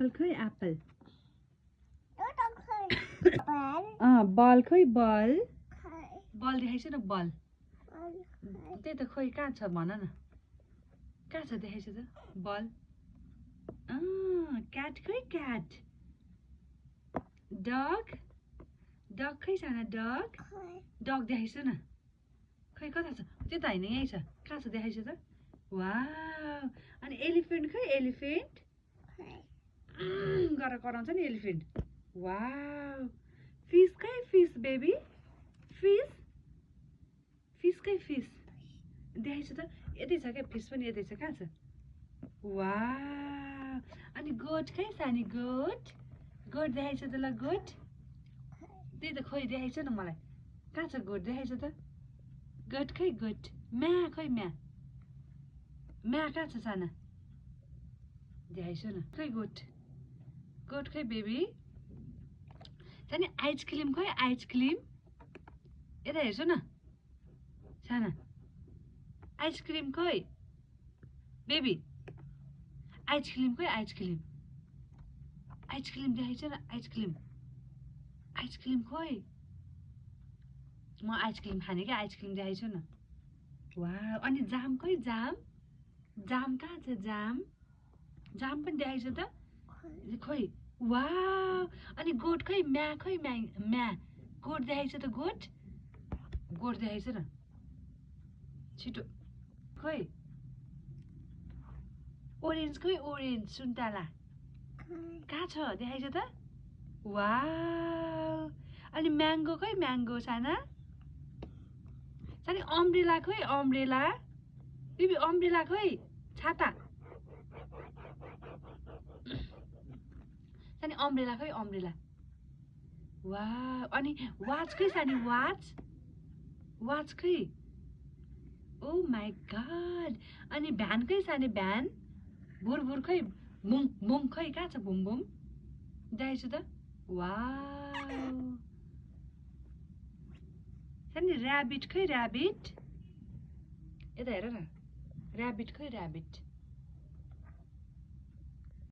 खै एप्पल बल खै बल बल देखाइछ न बल त्यही त खोइ कहाँ छ भन न कहाँ छ देखाइछ त बल क्याट खै क्याट डग डग खै साना डग डग देखाइछ न खै कता छ त्यो त होइन यहीँ छ कहाँ छ देखाइछ त वाउ अनि एलिफेन्ट खै एलिफेन्ट गरेर कराउँछ नि एलिफेन्ट वाउ फिस खै फिस बेबी फिस फिस खै फिस देखाइछ त यतै छ क्या फिस पनि यतै छ कहाँ छ वाउ अनि गोट खै सानी गोट गोट देखाइछ त ल गोट त्यही त खोइ देखाइछ न मलाई कहाँ छ गोट देखाइछ त गोट खै गोट म्या खै म्या म्या कहाँ छ साना देखाइछ न खै गोट गोट खै बेबी सानी आइसक्रिम खै आइसक्रिम यता हेर्छु न साना आइसक्रिम खै बेबी आइसक्रिम खै आइसक्रिम आइसक्रिम देखाइछ न आइसक्रिम आइसक्रिम खै म आइसक्रिम खाने क्या आइसक्रिम देखाइछ न वाउ अनि जाम खै जाम जाम कहाँ छ जाम जाम पनि देखाइछ त खोइ वाउ अनि गोट खै म्या खै म्या म्या गोट देखाइछ त गोट गोट देखाइछ न छिटो खै ओरेन्ज खै ओरेन्ज सुन्तला कहाँ छ देखाइछ त वाउ अनि म्याङ्गो खै म्याङ्गो साना सानी अम्ब्रेला खै अम्ब्रेला बेबी अम्ब्रेला खै छाता सानी अम्ब्रेला खै अम्ब्रेला वाउ अनि वाच खै सानी वाच वाच खै ओ माई गॉड अनि भ्यान खै सानी भ्यान भुर भुर खै बुम बुम खै कहाँ छ बुम बुम देखाइछु त वाउ सानी ऱ्याबिट खै ऱ्याबिट यता हेर न ऱ्याबिट खै ऱ्याबिट